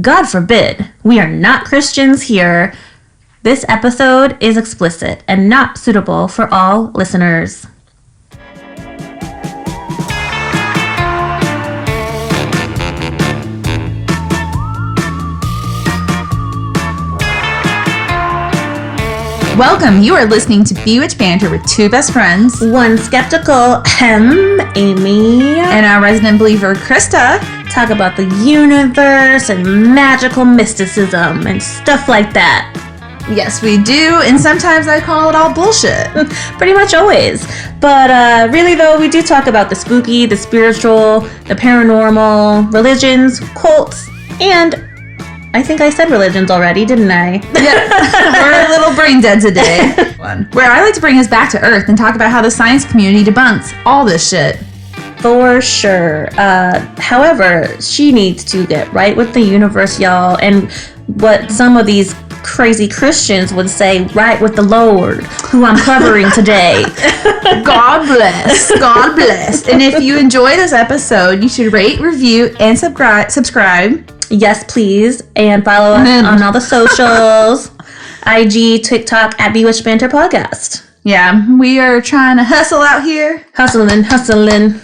God forbid, we are not Christians here. This episode is explicit and not suitable for all listeners. Welcome. You are listening to Bewitch Banter with two best friends. One skeptical, Amy. And our resident believer, Krista. Talk about the universe and magical mysticism and stuff like that. Yes, we do. And sometimes I call it all bullshit. Pretty much always. But really, though, we do talk about the spooky, the spiritual, the paranormal, religions, cults, and I think I said religions already, didn't I? Yeah, we're a little brain dead today. Where I like to bring us back to Earth and talk about how the science community debunks all this shit. For sure. However, she needs to get right with the universe, y'all, and what some of these crazy Christians would say, right with the Lord, who I'm covering today. God bless. God bless. And if you enjoy this episode, you should rate, review, and subscribe. Yes, please. And follow us on all the socials. IG, TikTok, at Bewitch Banter Podcast. Yeah, we are trying to hustle out here. Hustling.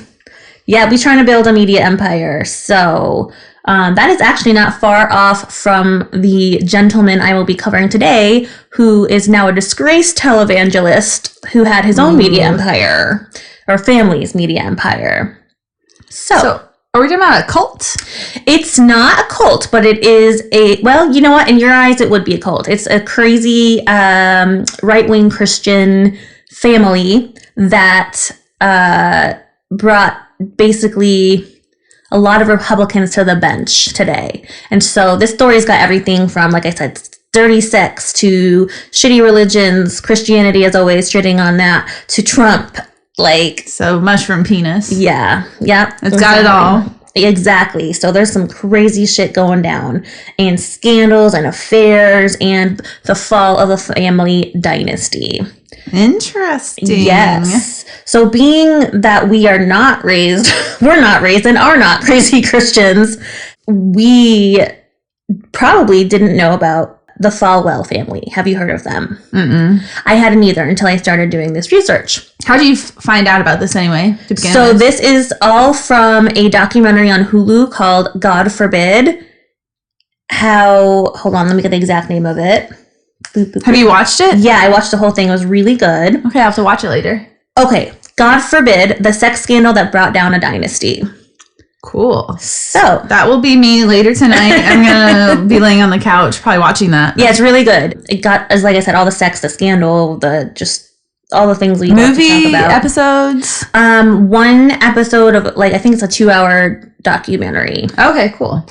Yeah, we're trying to build a media empire. So that is actually not far off from the gentleman I will be covering today, who is now a disgraced televangelist who had his own media empire, or family's media empire. So are we talking about a cult? It's not a cult, but it is well, you know what? In your eyes, it would be a cult. It's a crazy right-wing Christian family that brought basically a lot of Republicans to the bench today. And so this story's got everything from, like I said, dirty sex to shitty religions, Christianity as always, shitting on that, to Trump. So mushroom penis. Yeah. It's got it all. Exactly. So there's some crazy shit going down, and scandals and affairs and the fall of the family dynasty. Interesting. Yes. So being that we're not raised and are not crazy Christians, we probably didn't know about the Falwell family. Have you heard of them? Mm-mm. I hadn't either until I started doing this research. How did you find out about this anyway, to begin with? with? This is all from a documentary on HULU called God Forbid. Hold on, let me get the exact name of it. Have you watched it? Yeah, I watched the whole thing. It was really good. Okay, I'll have to watch it later. Okay, God Forbid, the sex scandal that brought down a dynasty. Cool. So that will be me later tonight. I'm gonna be laying on the couch, probably watching that. Yeah, it's really good. It got, as like I said, all the sex, the scandal, all the things we love to talk about. Episodes. One episode of I think it's a 2-hour documentary. Okay, cool.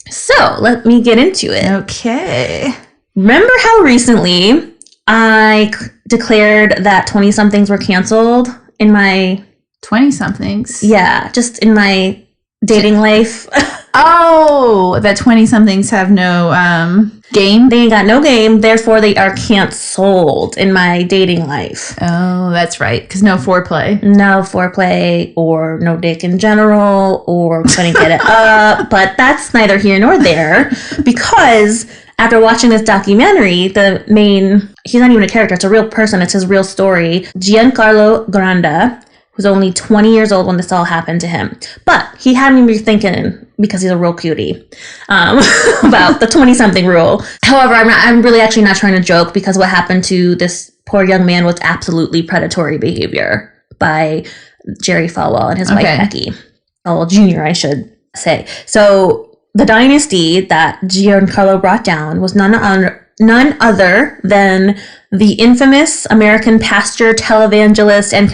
So let me get into it. Okay. Remember how recently I declared that 20-somethings were canceled in my 20-somethings? Yeah, just in my dating life. Oh, that 20-somethings have no game? They ain't got no game, therefore they are canceled in my dating life. Oh, that's right, because no foreplay. No foreplay, or no dick in general, or couldn't get it up, but that's neither here nor there, because after watching this documentary, he's not even a character, it's a real person, it's his real story, Giancarlo Granda, who's only 20 years old when this all happened to him. But he had me rethinking, because he's a real cutie, about the 20-something rule. However, I'm really actually not trying to joke, because what happened to this poor young man was absolutely predatory behavior by Jerry Falwell and his wife, Becki. Falwell Jr., I should say. So the dynasty that Giancarlo brought down was none other than the infamous American pastor, televangelist, and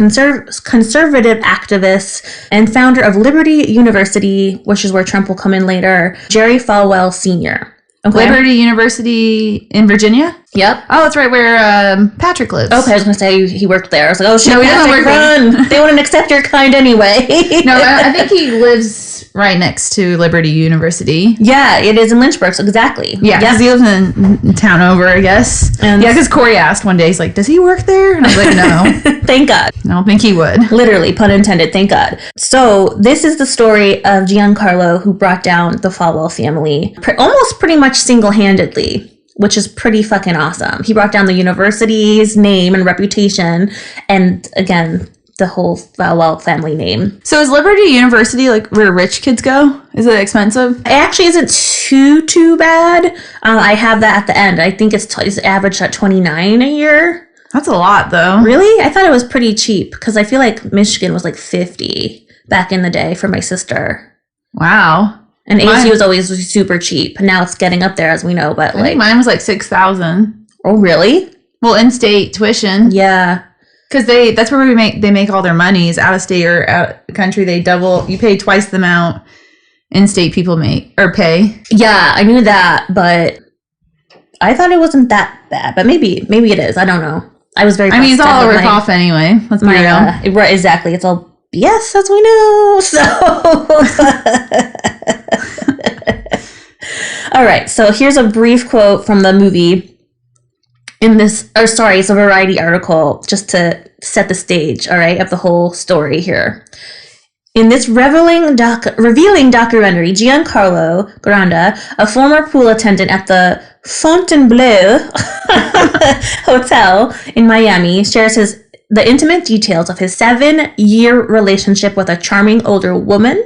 conservative activist and founder of Liberty University, which is where Trump will come in later, Jerry Falwell Senior. Okay? Liberty University in Virginia? Yep. Oh, that's right where Patrick lives. Okay, I was going to say he worked there. I was like, oh shit, No, he doesn't work there. run. They wouldn't accept your kind anyway. No, I think he lives right next to Liberty University. Yeah, it is in Lynchburg, so exactly. Yeah, because he lives in town over, I guess. And yeah, because Corey asked one day, he's like, does he work there? And I was like, no. Thank God. I don't think he would. Literally, pun intended, thank God. So this is the story of Giancarlo, who brought down the Falwell family almost pretty much single-handedly, which is pretty fucking awesome. He brought down the university's name and reputation, and again, the whole Falwell family name. So is Liberty University like where rich kids go? Is it expensive? It actually isn't too bad. I have that at the end. I think it's averaged at $29 a year. That's a lot, though. Really? I thought it was pretty cheap, because I feel like Michigan was like $50 back in the day for my sister. Wow. And AC was always super cheap. Now it's getting up there, as we know, but I think mine was like $6,000. Oh, really? Well, in-state tuition. Yeah. Because that's where they make all their money is out of state or out of country. You pay twice the amount in-state people pay. Yeah, I knew that, but I thought it wasn't that bad. But maybe it is. I don't know. I was very. I mean, it's all a rip-off anyway. Let's be real. Right, exactly. It's all BS, as we know. So, all right. So here's a brief quote from the movie. It's a Variety article just to set the stage, all right, of the whole story here. In this revealing documentary, Giancarlo Granda, a former pool attendant at the Fontainebleau Hotel in Miami, shares the intimate details of his 7-year relationship with a charming older woman,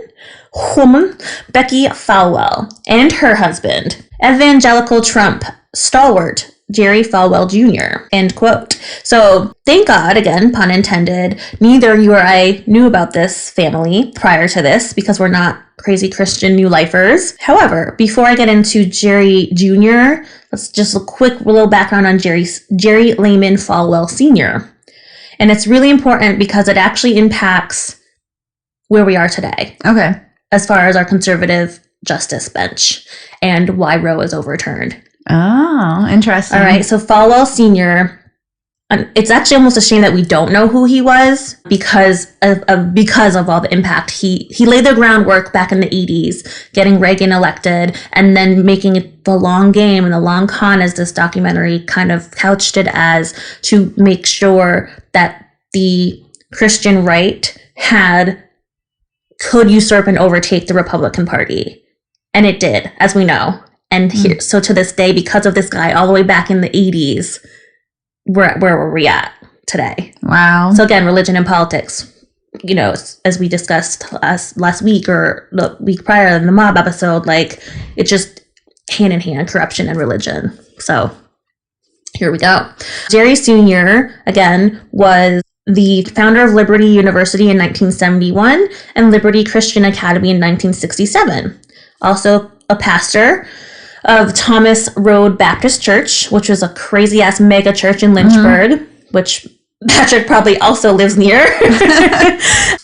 Becki Falwell, and her husband, Evangelical Trump stalwart Jerry Falwell Jr., end quote. So, thank God, again, pun intended, neither you or I knew about this family prior to this, because we're not crazy Christian new lifers. However, before I get into Jerry Jr., let's just a quick little background on Jerry Layman Falwell Senior. And it's really important because it actually impacts where we are today. Okay. As far as our conservative justice bench and why Roe is overturned. Oh, interesting. All right. So Falwell Senior, it's actually almost a shame that we don't know who he was because of all the impact. He laid the groundwork back in the 80s, getting Reagan elected, and then making it the long game and the long con, as this documentary kind of couched it as, to make sure that the Christian right could usurp and overtake the Republican Party. And it did, as we know. And here, so to this day, because of this guy, all the way back in the 80s, where were we at today? Wow. So again, religion and politics, you know, as we discussed last week or the week prior in the mob episode, like, it's just hand in hand, corruption and religion. So here we go. Jerry Senior, again, was the founder of Liberty University in 1971 and Liberty Christian Academy in 1967. Also a pastor of Thomas Road Baptist Church, which was a crazy-ass mega church in Lynchburg, which Patrick probably also lives near.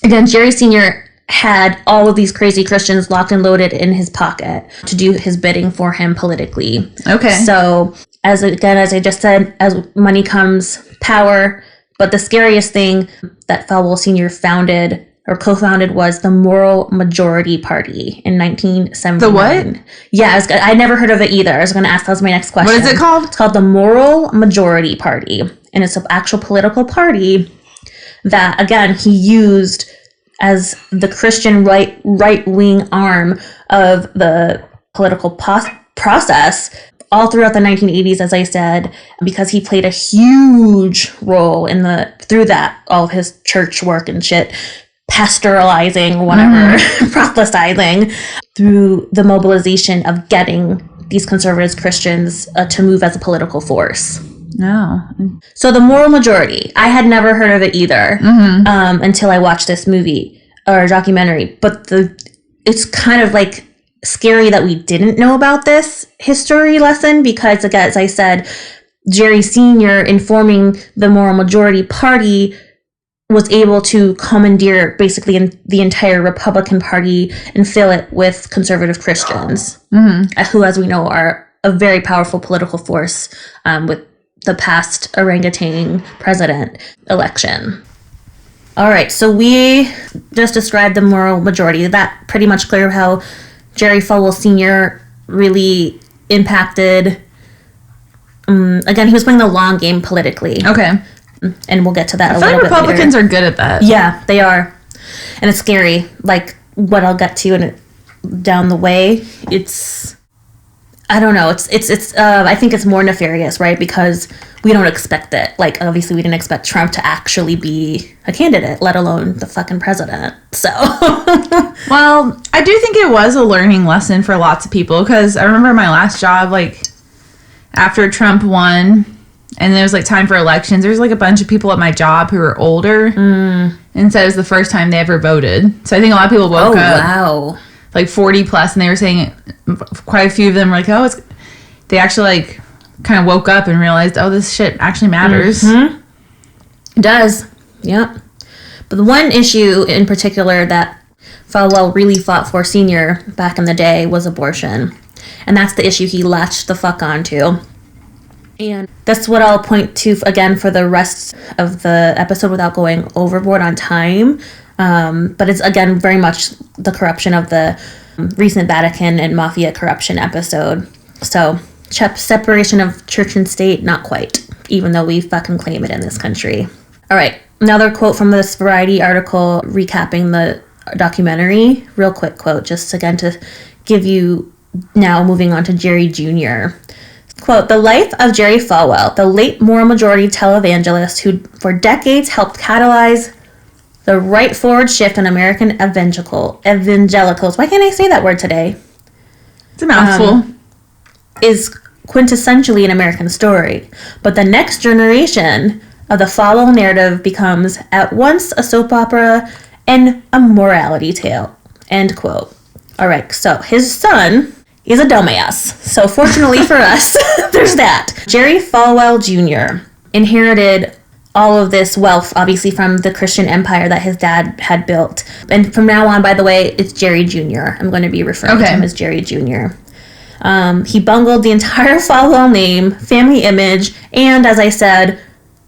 Again, Jerry Sr. had all of these crazy Christians locked and loaded in his pocket to do his bidding for him politically. Okay. So, as I just said, as money comes power, but the scariest thing that Falwell Senior founded or co-founded was the Moral Majority Party in 1979. The what? Yeah, I never heard of it either. I was going to ask, that was my next question. What is it called? It's called the Moral Majority Party. And it's an actual political party that, again, he used as the Christian right-wing arm of the political process all throughout the 1980s, as I said, because he played a huge role through that, all of his church work and shit, pastoralizing, whatever, proselytizing, through the mobilization of getting these conservative Christians to move as a political force. No. So the Moral Majority, I had never heard of it either until I watched this movie or documentary. But it's kind of like scary that we didn't know about this history lesson because, again, as I said, Jerry Sr., in forming the Moral Majority Party, was able to commandeer basically in the entire Republican Party and fill it with conservative Christians, who, as we know, are a very powerful political force with the past orangutan president election. All right, so we just described the moral majority. That pretty much clear how Jerry Falwell Senior really impacted. Again, he was playing the long game politically. Okay. And we'll get to that I feel like Republicans are good at that. Yeah, they are. And it's scary. Like, what I'll get to down the way, I don't know. I think it's more nefarious, right? Because we don't expect it. Like, obviously, we didn't expect Trump to actually be a candidate, let alone the fucking president. So. Well, I do think it was a learning lesson for lots of people. Because I remember my last job, like, after Trump won, and it was, like, time for elections, there was, like, a bunch of people at my job who were older. And said it was the first time they ever voted. So I think a lot of people woke up. Wow. Like 40 plus, and they were saying quite a few of them were like, oh, they actually like kind of woke up and realized, oh, this shit actually matters. It does. Yep. But the one issue in particular that Falwell really fought for Senior back in the day was abortion. And that's the issue he latched the fuck onto. And that's what I'll point to again for the rest of the episode without going overboard on time. But it's, again, very much the corruption of the recent Vatican and Mafia corruption episode. So, separation of church and state, not quite, even though we fucking claim it in this country. All right, another quote from this Variety article recapping the documentary. Real quick quote, just again to give you, now moving on to Jerry Jr. Quote, "The life of Jerry Falwell, the late moral majority televangelist who for decades helped catalyze the right forward shift in American evangelicals." Why can't I say that word today? It's a mouthful. Is quintessentially an American story. But the next generation of the Falwell narrative becomes at once a soap opera and a morality tale. End quote. All right, so his son is a dumbass. So fortunately for us, there's that. Jerry Falwell Jr. inherited all of this wealth, obviously, from the Christian empire that his dad had built. And from now on, by the way, it's Jerry Jr. I'm going to be referring to him as Jerry Jr. He bungled the entire Falwell name, family image, and, as I said,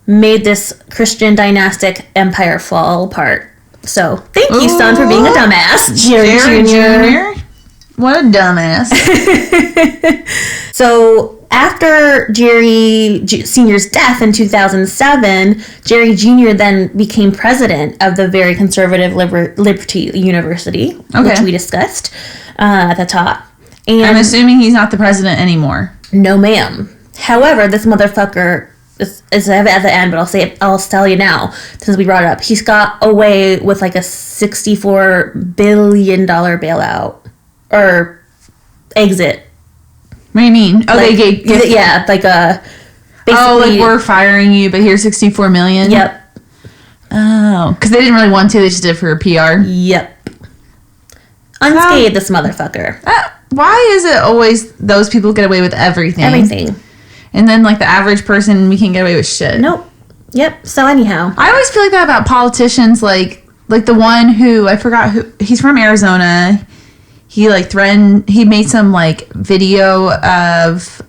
made this Christian dynastic empire fall apart. So, thank you, son, for being a dumbass, Jerry Jr. What a dumbass. So, after Jerry Senior's death in 2007, Jerry Jr. then became president of the very conservative Liberty University, which we discussed at the top. And I'm assuming he's not the president anymore. No, ma'am. However, this motherfucker is at the end, but I'll tell you now, since we brought it up. He's got away with like a $64 billion bailout or exit. What do you mean? Oh, like, they gave yeah, like a. Like we're firing you, but here's $64 million. Yep. Oh, because they didn't really want to. They just did it for PR. Yep. Unscathed, this motherfucker. Why is it always those people get away with everything? Everything. And then, like, the average person, we can't get away with shit. Nope. Yep. So, anyhow. I always feel like that about politicians, like the one who, I forgot who, he's from Arizona. He, like, he made some, like, video of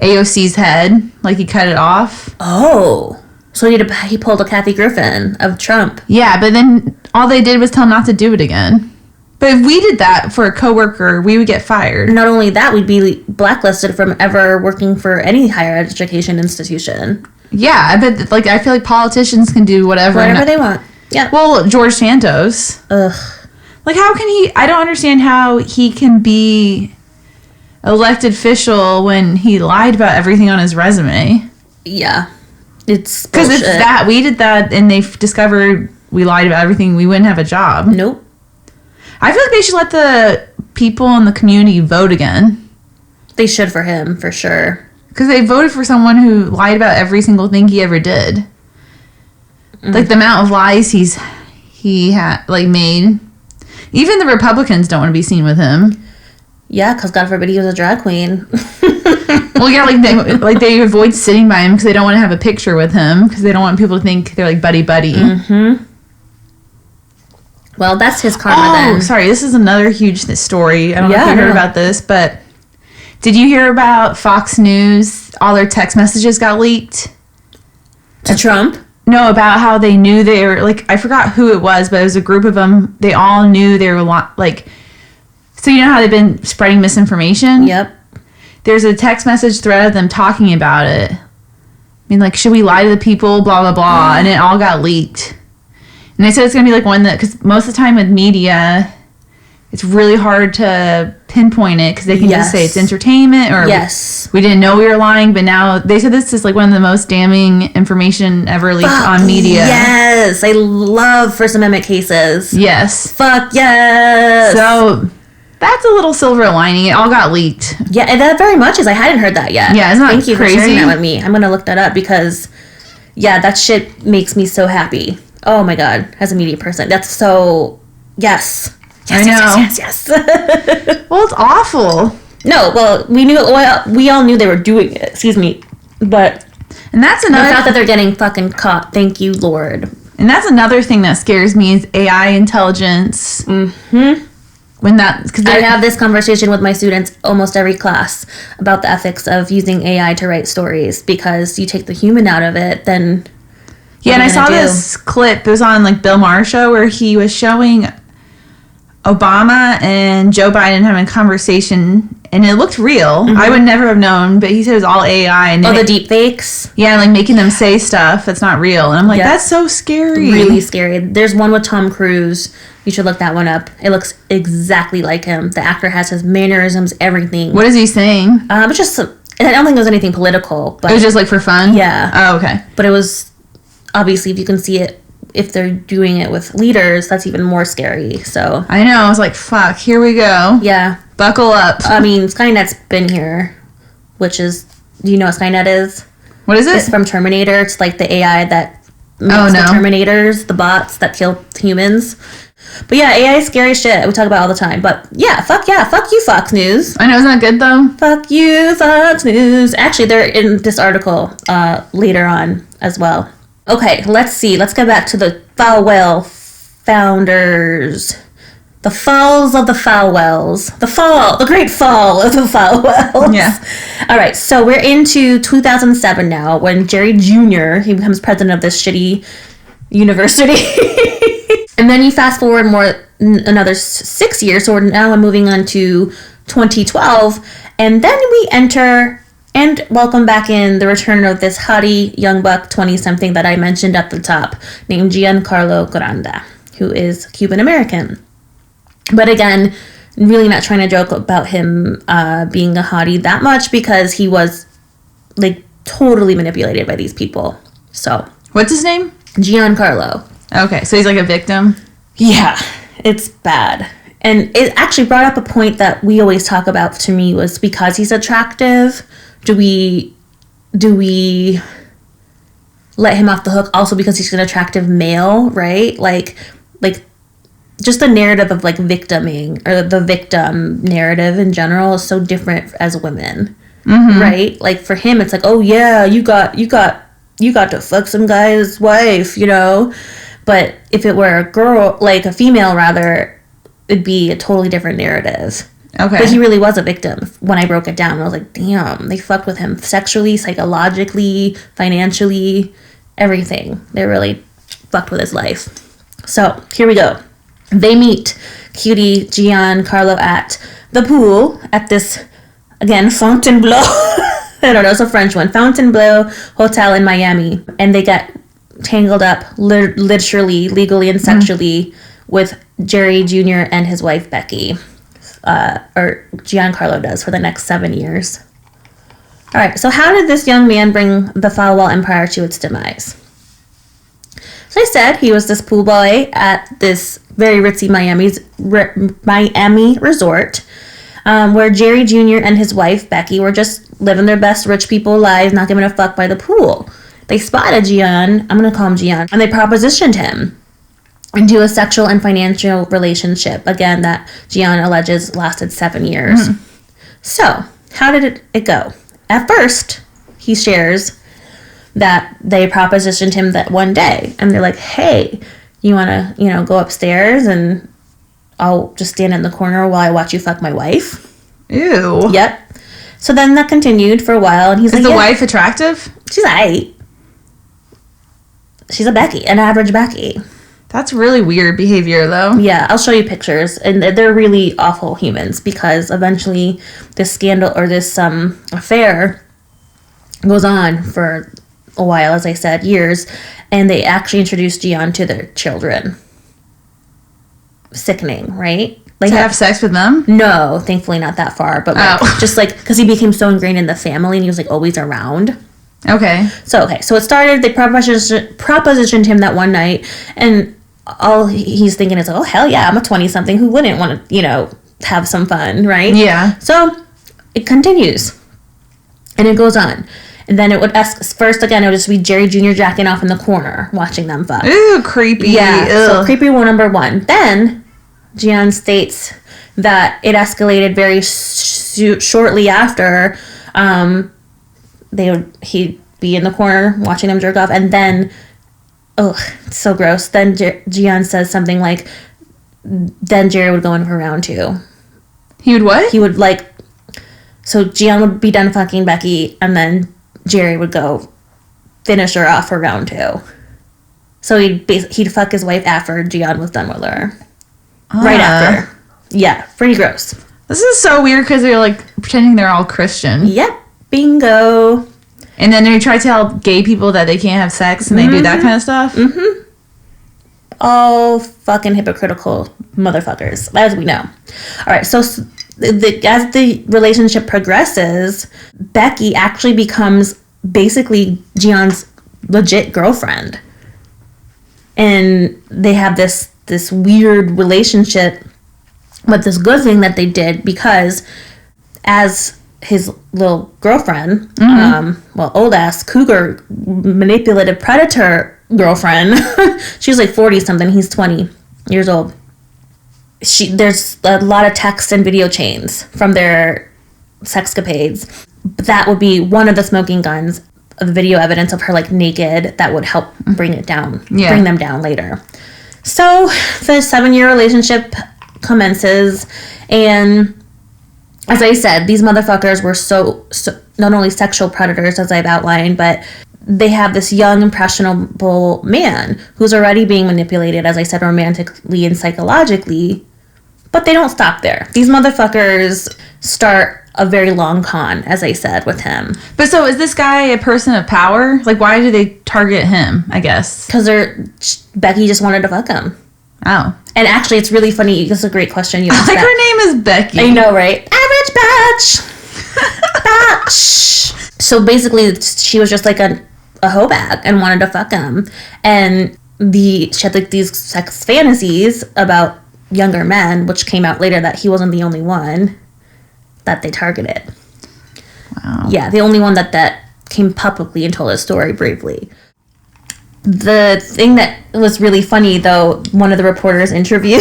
AOC's head. Like, he cut it off. Oh. So he pulled a Kathy Griffin of Trump. Yeah, but then all they did was tell him not to do it again. But if we did that for a coworker, we would get fired. Not only that, we'd be blacklisted from ever working for any higher education institution. Yeah, but like I feel like politicians can do whatever they want. Yeah. Well, George Santos. Ugh. Like, how can he? I don't understand how he can be elected official when he lied about everything on his resume. Yeah, it's because if we did that and they discovered we lied about everything, we wouldn't have a job. Nope. I feel like they should let the people in the community vote again. They should for him, for sure. Because they voted for someone who lied about every single thing he ever did. Like, the amount of lies he had, like, made. Even the Republicans don't want to be seen with him. Yeah, because God forbid he was a drag queen. Well, yeah, they avoid sitting by him because they don't want to have a picture with him because they don't want people to think they're, like, buddy-buddy. Mm-hmm. Well, that's his karma then. Oh, sorry. This is another huge story. I don't know if you heard about this, but Did you hear about Fox News? All their text messages got leaked. To Trump? No, about how they knew they were, like, I forgot who it was, but it was a group of them. They all knew they were, like, so you know how they've been spreading misinformation? Yep. There's a text message thread of them talking about it. I mean, like, should we lie to the people? Blah, blah, blah. And it all got leaked. And they said it's going to be, like, one that, because most of the time with media, it's really hard to pinpoint it because they can just say it's entertainment or we didn't know we were lying, but now they said this is like one of the most damning information ever leaked on media. Yes, I love First Amendment cases. Yes. Fuck yes. So that's a little silver lining. It all got leaked. Yeah, and that very much is. I hadn't heard that yet. Yeah, it's not Thank you crazy. for sharing that with me. I'm gonna look that up because, yeah, that shit makes me so happy. Oh my god, as a media person, that's so yes. Yes, I know. Yes. Well, it's awful. No, well, we all knew they were doing it. Excuse me, but and that's another. The fact that they're getting fucking caught. Thank you, Lord. And that's another thing that scares me is AI intelligence. Mm-hmm. When that, because I have this conversation with my students almost every class about the ethics of using AI to write stories because you take the human out of it, then. Yeah, and I saw this clip. It was on like Bill Maher show where he was showing Obama and Joe Biden having a conversation, and it looked real. Mm-hmm. I would never have known, but he said it was all AI. And the deep fakes? Yeah, like making them say stuff that's not real. And I'm like, that's so scary. Really scary. There's one with Tom Cruise. You should look that one up. It looks exactly like him. The actor has his mannerisms, everything. What is he saying? But just, I don't think it was anything political. But it was just like for fun? Yeah. Oh, okay. But it was, obviously, if you can see it, if they're doing it with leaders, that's even more scary. So I know. I was like, fuck, here we go. Yeah. Buckle up. I mean, Skynet's been here, which is, do you know what Skynet is? What is it? It's from Terminator. It's like the AI that makes the Terminators, the bots that kill humans. But yeah, AI is scary shit. We talk about it all the time. But yeah, fuck you, Fox News. I know, isn't that good though? Fuck you, Fox News. Actually, they're in this article later on as well. Okay, let's see. Let's get back to the Falwell founders. The falls of the Falwells. The great fall of the Falwells. Yeah. All right, so we're into 2007 now when Jerry Jr., he becomes president of this shitty university. And then you fast forward another 6 years, so now I'm moving on to 2012. And then we enter... And welcome back in the return of this hottie young buck 20-something that I mentioned at the top, named Giancarlo Granda, who is Cuban-American. But again, really not trying to joke about him being a hottie that much because he was, like, totally manipulated by these people. So. What's his name? Giancarlo. Okay, so he's like a victim? Yeah, it's bad. And it actually brought up a point that we always talk about to me was because he's attractive... Do we let him off the hook also because he's an attractive male, right? Like just the narrative of like victiming or the victim narrative in general is so different as women, right? Like for him, it's like, oh yeah, you got to fuck some guy's wife, you know. But if it were a girl, like a female rather, it'd be a totally different narrative. Okay. But he really was a victim when I broke it down. I was like, damn, they fucked with him sexually, psychologically, financially, everything. They really fucked with his life. So, here we go. They meet cutie Giancarlo at the pool at this, again, Fontainebleau. I don't know, it's a French one. Fontainebleau Hotel in Miami. And they get tangled up, literally, legally, and sexually with Jerry Jr. and his wife, Becki. Or Giancarlo does for the next 7 years. All right, so how did this young man bring the Falwell empire to its demise? So I said he was this pool boy at this very ritzy Miami resort where Jerry Jr. and his wife, Becki, were just living their best rich people lives, not giving a fuck by the pool. They spotted Gian, I'm going to call him Gian, and they propositioned him into a sexual and financial relationship, again, that Gian alleges lasted 7 years. So, how did it go? At first, he shares that they propositioned him that one day, and they're like, hey, you want to, go upstairs and I'll just stand in the corner while I watch you fuck my wife? Ew. Yep. So then that continued for a while, and he's Is like, the yeah, wife attractive? she's aight. She's a Becki, an average Becki. That's really weird behavior, though. Yeah, I'll show you pictures, and they're really awful humans, because eventually this scandal or this affair goes on for a while, as I said, years, and they actually introduced Gian to their children. Sickening, right? Like, To have sex with them? no, thankfully not that far, but like, just like, because he became so ingrained in the family, and he was like always around. Okay. So it started, they propositioned him that one night, and all he's thinking is, oh, hell yeah, I'm a 20-something who wouldn't want to, have some fun, right? Yeah. So it continues, and it goes on. And then it would first, again, it would just be Jerry Jr. jacking off in the corner, watching them fuck. Ooh, creepy. Yeah, so Ugh. creepy one, number one. Then Gian states that it escalated very shortly after. He'd be in the corner watching them jerk off, and then, it's so gross. Then Gian says something like, then Jerry would go in for round two. He would what? He would so Gian would be done fucking Becki, and then Jerry would go finish her off for round two. So he'd fuck his wife after Gian was done with her. Right after. Yeah, pretty gross. This is so weird because they're like pretending they're all Christian. Yep, bingo. And then they try to tell gay people that they can't have sex, and they do that kind of stuff. Mm-hmm. All fucking hypocritical motherfuckers, as we know. All right, so as the relationship progresses, Becki actually becomes basically Gian's legit girlfriend. And they have this weird relationship, but this good thing that they did, because as his little girlfriend, old ass cougar, manipulative predator girlfriend, she was like 40 something, he's 20 years old. There's a lot of text and video chains from their sexcapades. That would be one of the smoking guns of video evidence of her naked that would help bring them down later. So the 7-year relationship commences, and as I said, these motherfuckers were so not only sexual predators, as I've outlined, but they have this young, impressionable man who's already being manipulated, as I said, romantically and psychologically, but they don't stop there. These motherfuckers start a very long con, as I said, with him. But so is this guy a person of power? Why do they target him, I guess? Because Becki just wanted to fuck him. Oh. And actually, it's really funny. This is a great question you asked. Her name is Becki. I know, right? Average bitch. Bitch. So basically, she was just like a hoe bag and wanted to fuck him. And she had these sex fantasies about younger men, which came out later that he wasn't the only one that they targeted. Wow. Yeah, the only one that came publicly and told his story bravely. The thing that was really funny, though, one of the reporters interviewed,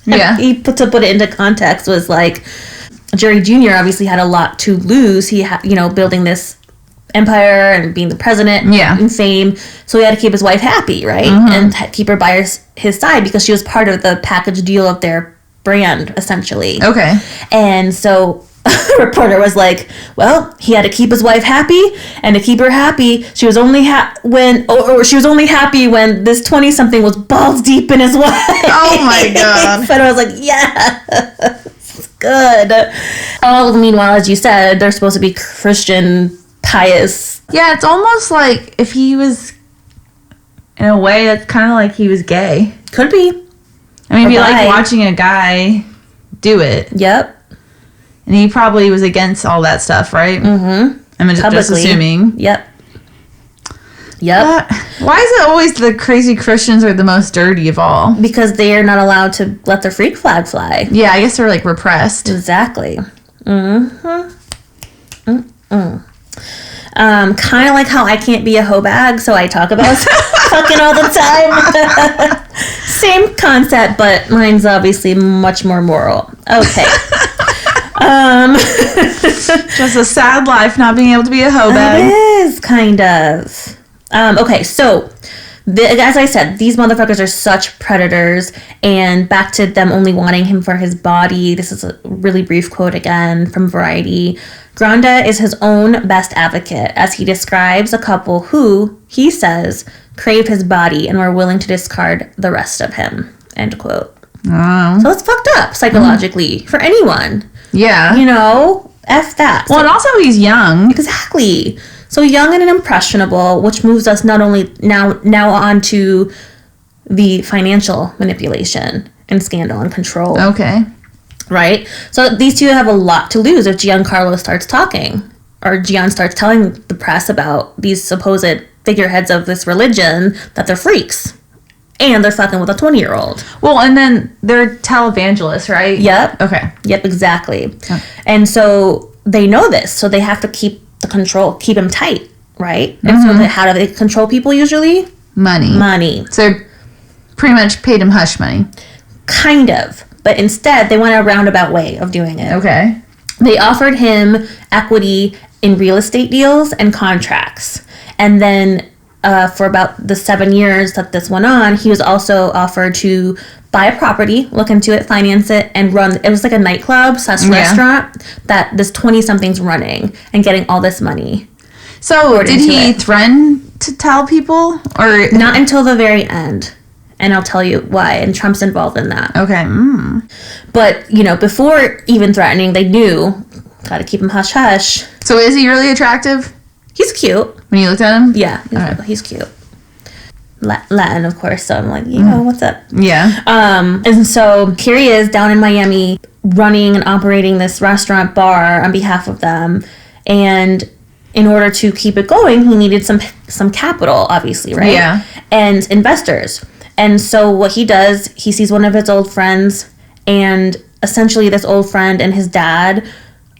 to put it into context, was Jerry Jr. obviously had a lot to lose. He had, building this empire and being the president and fame. So he had to keep his wife happy, right? And keep her by his side, because she was part of the package deal of their brand, essentially. Okay. And so the reporter was like, well, he had to keep his wife happy, and to keep her happy, she was only she was only happy when this 20-something was balls deep in his wife. Oh my God. But I was like, yes, good. Meanwhile, as you said, they're supposed to be Christian, pious. Yeah, it's almost like if he was, in a way, that's kind of like he was gay. Could be. I mean, it'd be like watching a guy do it. Yep. And he probably was against all that stuff, right? Mm-hmm. I'm just assuming. Yep. Why is it always the crazy Christians are the most dirty of all? Because they are not allowed to let their freak flag fly. Yeah, I guess they're repressed. Exactly. Mm-hmm. Kind of like how I can't be a hoe bag, so I talk about fucking all the time. Same concept, but mine's obviously much more moral. Okay. Just a sad life not being able to be a hoe bag. It is, kind of. Okay, so as I said, these motherfuckers are such predators. And back to them only wanting him for his body. This is a really brief quote again from Variety. Granda is his own best advocate as he describes a couple who, he says, crave his body and were willing to discard the rest of him. End quote. So it's fucked up psychologically for anyone. Yeah. You know, F that. Well, and also he's young. Exactly. So young and impressionable, which moves us not only now on to the financial manipulation and scandal and control. Okay. Right? So these two have a lot to lose if Giancarlo starts talking, or Gian starts telling the press about these supposed figureheads of this religion that they're freaks. And they're fucking with a 20-year-old. Well, and then they're televangelists, right? Yep. Okay. Yep, exactly. And so they know this, so they have to keep the control, keep him tight, right? And so how do they control people usually? Money. So pretty much paid him hush money. Kind of. But instead, they went a roundabout way of doing it. Okay. They offered him equity in real estate deals and contracts. And then for about the 7 years that this went on, he was also offered to buy a property, look into it, finance it, and run. It was like a nightclub / restaurant that this 20-something's running and getting all this money. So did he threaten to tell people? Or not until the very end. And I'll tell you why. And Trump's involved in that. Okay. But, before even threatening, they knew, gotta keep him hush-hush. So is he really attractive? He's cute. When you looked at him? Yeah. He's cute. Latin, of course. So I'm like, what's up? Yeah. And so here he is down in Miami running and operating this restaurant bar on behalf of them. And in order to keep it going, he needed some capital, obviously, right? Yeah. And investors. And so what he does, he sees one of his old friends, and essentially this old friend and his dad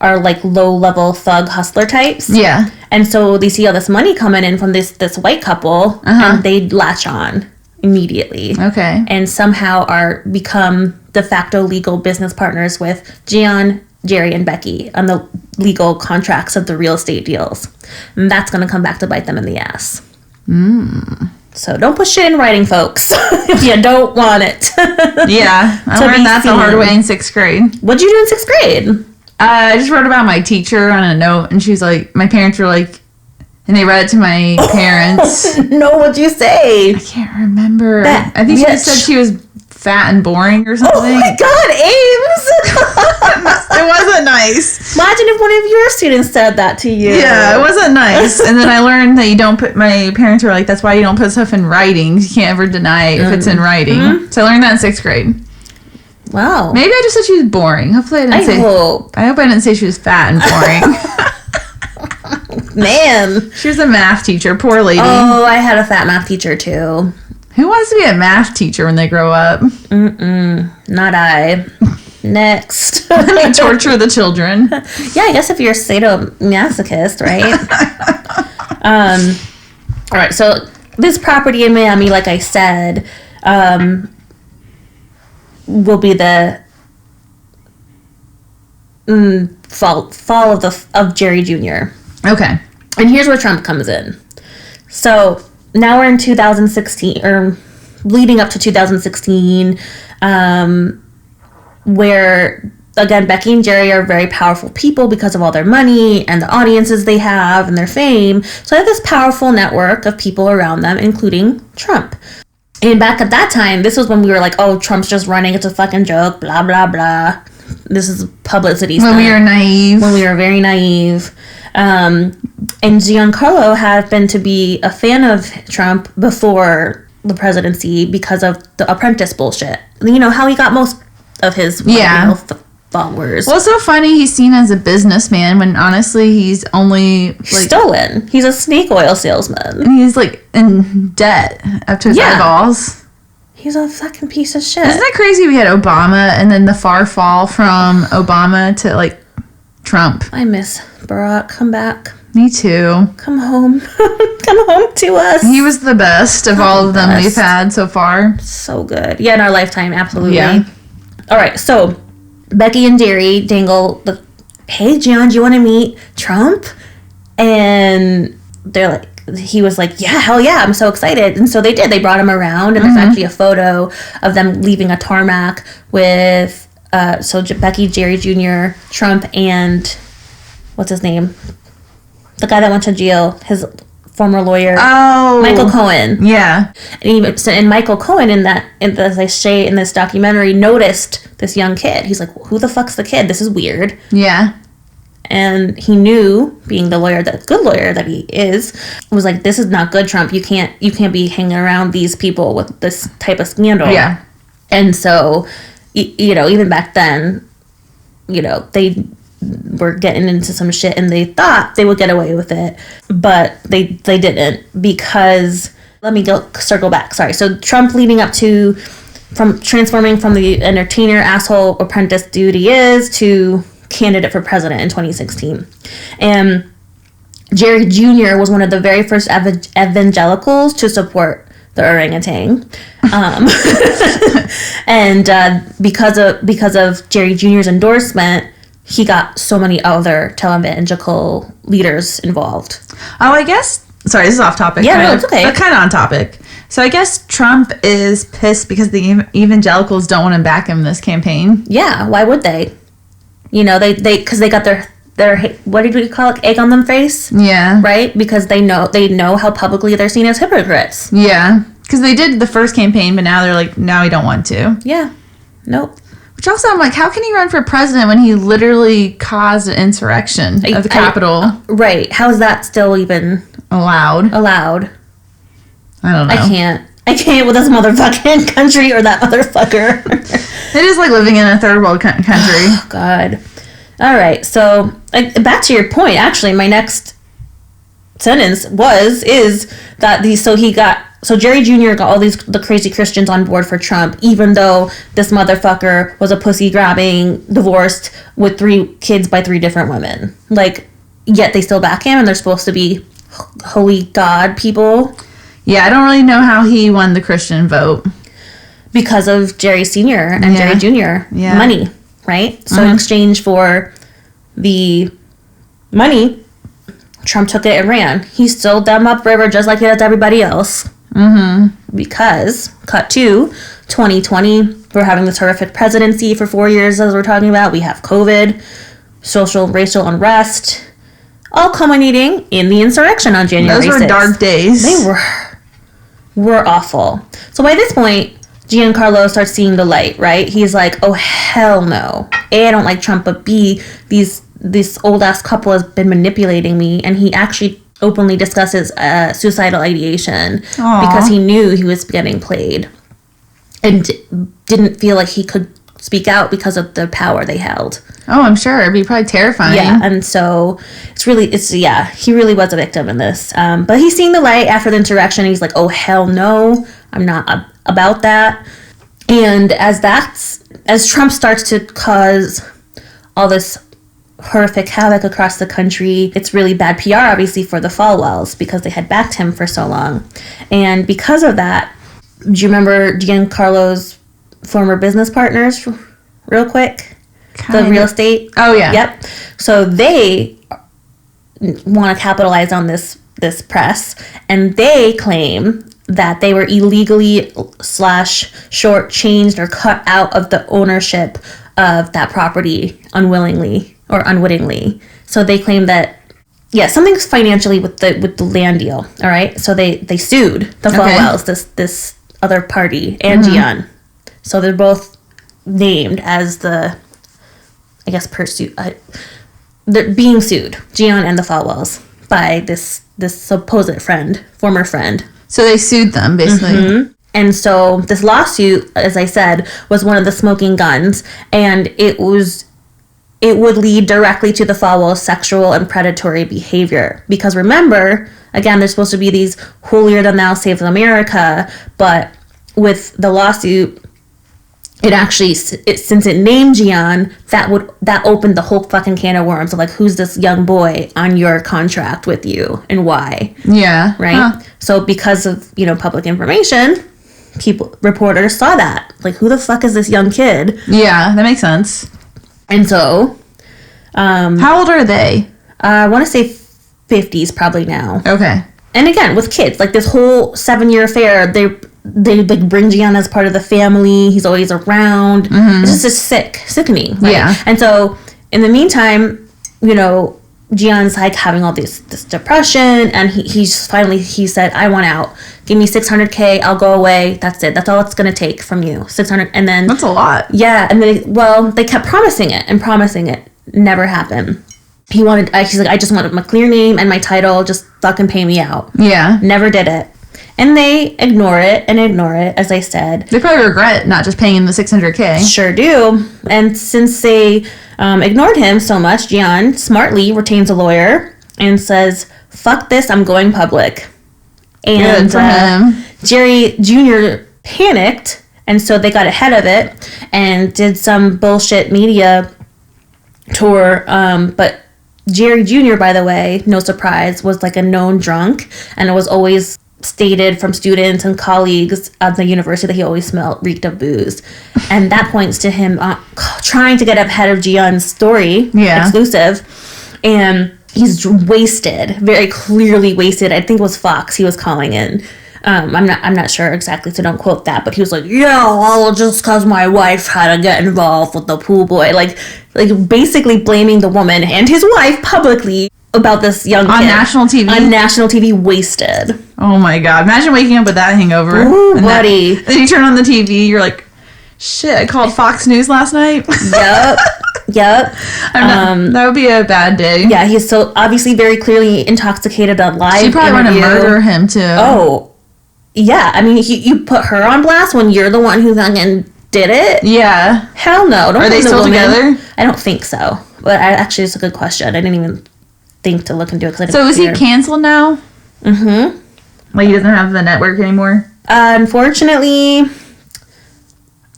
are like low-level thug hustler types. Yeah. And so they see all this money coming in from this white couple, and they latch on immediately. Okay. And somehow become de facto legal business partners with Gian, Jerry, and Becki on the legal contracts of the real estate deals. And that's going to come back to bite them in the ass. So don't put shit in writing, folks, if you don't want it. Yeah. I learned that the hard way in 6th grade. What'd you do in 6th grade? I just wrote about my teacher on a note, and she's like, my parents were like, and they read it to my parents. No, what'd you say? I can't remember. I think she said she was fat and boring or something. Oh my God, Ames! It wasn't nice. Imagine if one of your students said that to you. Yeah, it wasn't nice. And then I learned that you don't put, my parents were like, that's why you don't put stuff in writing. You can't ever deny it if it's in writing. So I learned that in 6th grade. Wow. Maybe I just said she was boring. Hopefully I hope I didn't say she was fat and boring. Man. She was a math teacher. Poor lady. Oh, I had a fat math teacher too. Who wants to be a math teacher when they grow up? Not I. Next. Torture the children. Yeah, I guess if you're a sadomasochist, right? All right, so this property in Miami, like I said, will be the fall of Jerry Jr. Okay. And here's where Trump comes in. So now we're in 2016, or leading up to 2016, where, again, Becki and Jerry are very powerful people because of all their money and the audiences they have and their fame. So they have this powerful network of people around them, including Trump. And back at that time, this was when we were like, oh, Trump's just running. It's a fucking joke, blah, blah, blah. This is publicity stuff. When we were naive. When we were very naive. And Giancarlo had been to be a fan of Trump before the presidency because of the Apprentice bullshit. You know, how he got most of his followers. Well, it's so funny he's seen as a businessman when honestly he's only like stolen. He's a snake oil salesman. And he's like in debt up to his eyeballs. He's a fucking piece of shit. Isn't that crazy? We had Obama and then the far fall from Obama to like Trump. I miss Barack. Come back. Me too. Come home. Come home to us. He was the best of all of them we've had so far. So good. Yeah, in our lifetime, absolutely. Yeah. All right, so Becki and Jerry dangle the, hey, Gian, do you want to meet Trump? And they're like, he was like, yeah, hell yeah, I'm so excited. And so they did. They brought him around, and there's actually a photo of them leaving a tarmac with Becki, Jerry Jr., Trump, and what's his name? The guy that went to jail, his former lawyer, Michael Cohen. Yeah. And Michael Cohen, as I say in this documentary, noticed this young kid. He's like, who the fuck's the kid? This is weird. Yeah. And he knew, being the good lawyer that he is, was like, this is not good, Trump. You can't be hanging around these people with this type of scandal. Yeah. And so, even back then, they were getting into some shit, and they thought they would get away with it, but they didn't, because let me circle back. Sorry. So Trump, leading up to transforming from the entertainer asshole apprentice dude he is to candidate for president in 2016. And Jerry Jr. was one of the very first evangelicals to support the orangutan. And because of Jerry Jr.'s endorsement, he got so many other televangelical leaders involved. Oh, I guess... Sorry, this is off topic. Yeah, no, it's okay. But kind of on topic. So I guess Trump is pissed because the evangelicals don't want to back him in this campaign. Yeah, why would they? Because they got their what did we call it? Egg on them face? Yeah. Right? Because they know how publicly they're seen as hypocrites. Yeah. Because they did the first campaign, but now they're like, now we don't want to. Yeah. Nope. Which also, I'm like, how can he run for president when he literally caused an insurrection of the Capitol? Right. How is that still even allowed? I don't know. I can't with this motherfucking country or that motherfucker. It is like living in a third world country. Oh, God. All right. So back to your point, actually, my next sentence is that Jerry Jr. got all the crazy Christians on board for Trump, even though this motherfucker was a pussy grabbing, divorced with 3 kids by 3 different women. Like, yet they still back him, and they're supposed to be holy God people. Yeah, I don't really know how he won the Christian vote. Because of Jerry Senior and Jerry Jr. Yeah. Money, right? So in exchange for the money, Trump took it and ran. He still dam up river just like he does everybody else. Mm-hmm. Because, cut to 2020, we're having this horrific presidency for 4 years, as we're talking about. We have COVID, social and racial unrest, all culminating in the insurrection on January 6th. Those were dark days. They were awful. So by this point, Giancarlo starts seeing the light, right? He's like, oh, hell no. A, I don't like Trump, but B, this old-ass couple has been manipulating me, and he actually openly discusses suicidal ideation because he knew he was getting played and didn't feel like he could speak out because of the power they held. Oh, I'm sure. It'd be probably terrifying. Yeah, and so he really was a victim in this. But he's seeing the light after the insurrection. He's like, oh, hell no, I'm not about that. And as Trump starts to cause all this horrific havoc across the country, it's really bad PR, obviously, for the Falwells because they had backed him for so long. And because of that, do you remember Giancarlo's former business partners, real quick? The real estate? Oh, yeah. Yep. So they want to capitalize on this press, and they claim that they were illegally / shortchanged or cut out of the ownership of that property unwillingly or unwittingly. So they claim that, something's financially with the land deal. All right. So they sued the Falwells, this other party, and Gian. So they're both named as the, I guess, they're being sued, Gian and the Falwells, by this supposed former friend. So they sued them, basically. Mm-hmm. And so this lawsuit, as I said, was one of the smoking guns, and it would lead directly to the Falwell's sexual and predatory behavior. Because remember, again, there's supposed to be these holier-than-thou Save America, but with the lawsuit, since it named Gian, that opened the whole fucking can of worms of like, who's this young boy on your contract with you and why? Yeah. Right? Huh. So because of, public information, reporters saw that. Like, who the fuck is this young kid? Yeah, that makes sense. And so... how old are they? I want to say 50s probably now. Okay. And again, with kids, like this whole 7-year affair, they like bring Gian as part of the family. He's always around. It's just sickening. Right? Yeah. And so in the meantime, you know, Gian's like having all this depression, and he said, I want out. Give me $600K. I'll go away. That's it. That's all it's gonna take from you. 600, and then that's a lot. Yeah, and they kept promising it. Never happened. He's like, I just want my clear name and my title. Just fucking pay me out. Yeah. Never did it. And they ignore it, as I said. They probably regret not just paying him the $600K. Sure do. And since they ignored him so much, Gian smartly retains a lawyer and says, fuck this, I'm going public. And good for him. Jerry Jr. panicked, and so they got ahead of it and did some bullshit media tour, but Jerry Jr., by the way, no surprise, was like a known drunk, and it was always stated from students and colleagues at the university that he always reeked of booze. And that points to him trying to get ahead of Gian's story, exclusive, and he's wasted, very clearly wasted. I think it was Fox he was calling in. I'm not sure exactly, so don't quote that, but he was like, yeah, well, just because my wife had to get involved with the pool boy, like basically blaming the woman and his wife publicly about this young kid. On national TV, wasted. Oh my god, imagine waking up with that hangover. Ooh, buddy. Then you turn on the TV, you're like, shit, I called Fox News last night. Yep. That would be a bad day. Yeah, he's so obviously very clearly intoxicated on live. She probably want to murder him too. Oh, yeah. I mean, you put her on blast when you're the one who fucking did it? Yeah. Hell no. Are they still together? I don't think so. But actually, it's a good question. I didn't even think to look into it. So is he canceled now? Mm-hmm. Like he doesn't have the network anymore? Unfortunately.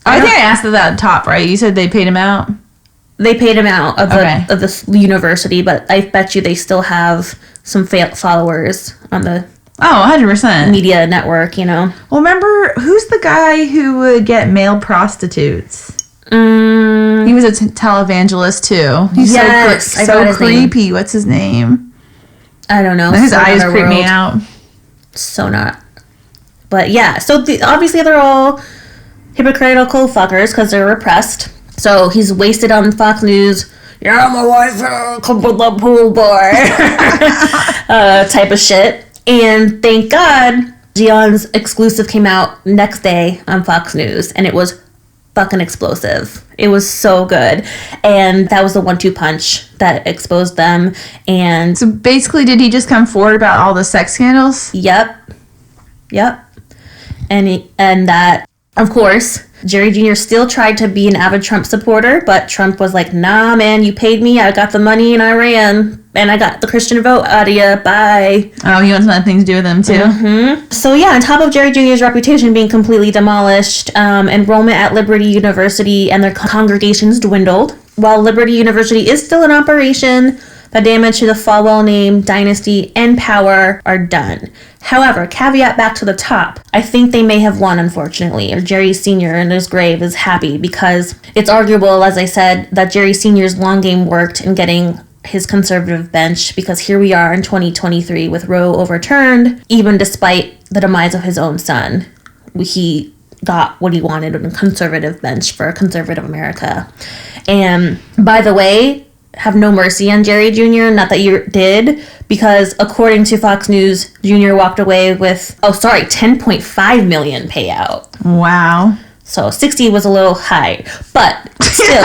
I think I asked that top, right? You said they paid him out? They paid him out of the university, but I bet you they still have some followers on the 100% media network, you know. Well, remember, who's the guy who would get male prostitutes? He was a televangelist too. He's so creepy. Name. What's his name? I don't know. His eyes creep me out. So not. But yeah, so obviously they're all hypocritical fuckers because they're repressed. So he's wasted on Fox News. Yeah, my wife come with the pool boy. Type of shit. And thank God, Gian's exclusive came out next day on Fox News, and it was fucking explosive. It was so good. And that was the 1-2 punch that exposed them. And so basically, did he just come forward about all the sex scandals? Yep. And that, of course, Jerry Jr. still tried to be an avid Trump supporter, but Trump was like, nah, man, you paid me, I got the money, and I ran. And I got the Christian vote out of you. Bye. Oh, he wants nothing to do with them, too? Mm-hmm. So, yeah, on top of Jerry Jr.'s reputation being completely demolished, enrollment at Liberty University and their congregations dwindled. While Liberty University is still in operation, the damage to the Falwell name, Dynasty, and power are done. However, caveat back to the top, I think they may have won, unfortunately, or Jerry Senior in his grave is happy because it's arguable, as I said, that Jerry Senior's long game worked in getting his conservative bench, because here we are in 2023 with Roe overturned, even despite the demise of his own son. He got what he wanted on a conservative bench for a conservative America. And by the way, have no mercy on Jerry Jr., not that you did, because according to Fox News, Jr. walked away with, $10.5 million payout. Wow. So 60 was a little high, but still.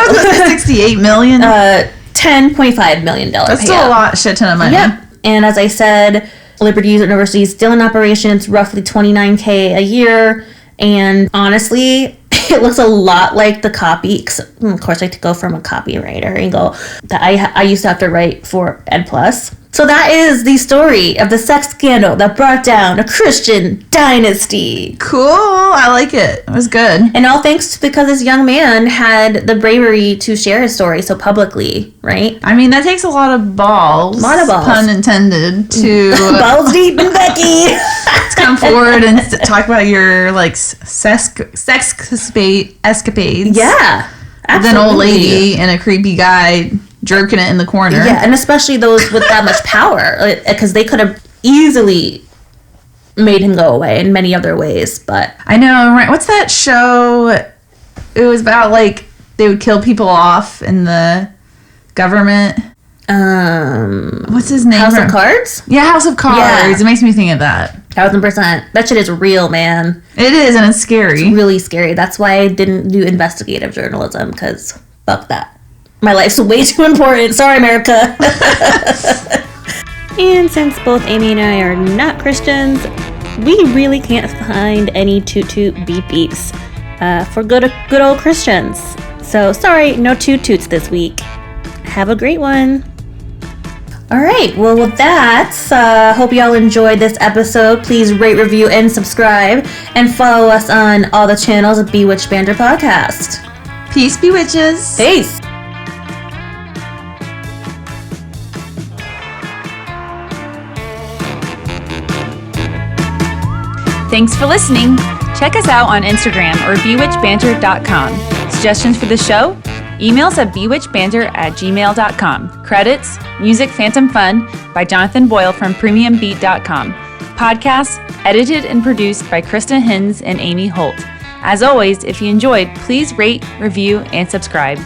68 million? $10.5 million payout. That's still a shit ton of money. Yep. And as I said, Liberty University is still in operation. It's roughly $29K a year. And honestly, it looks a lot like the copy. Of course, I had to go from a copywriter and go that I used to have to write for Ed+. So that is the story of the sex scandal that brought down a Christian dynasty. Cool. I like it. It was good. And all thanks because this young man had the bravery to share his story so publicly, right? I mean, that takes a lot of balls. A lot of balls. Pun intended. To balls deep in Becki. To come forward and talk about your, sex escapades. Yeah. Absolutely. With an old lady and a creepy guy jerking it in the corner. Yeah, and especially those with that much power, because they could have easily made him go away in many other ways. But I know, right? What's that show? It was about like they would kill people off in the government. What's his name? House of Cards? Yeah, House of Cards. Yeah. It makes me think of that. 1000%. That shit is real, man. It is, and it's scary. It's really scary. That's why I didn't do investigative journalism, because fuck that. My life's way too important. Sorry, America. And since both Amy and I are not Christians, we really can't find any toot toot beep beeps for good old Christians. So sorry, no toot toots this week. Have a great one. All right, well, with that, hope y'all enjoyed this episode. Please rate, review, and subscribe, and follow us on all the channels of Bewitched Banter Podcast. Peace, Bewitches. Peace. Thanks for listening. Check us out on Instagram or bewitchedbanter.com. Suggestions for the show? Emails at bewitchedbanter@gmail.com. Credits, Music Phantom Fun by Jonathan Boyle from premiumbeat.com. Podcasts edited and produced by Krista Hins and Amy Holt. As always, if you enjoyed, please rate, review, and subscribe.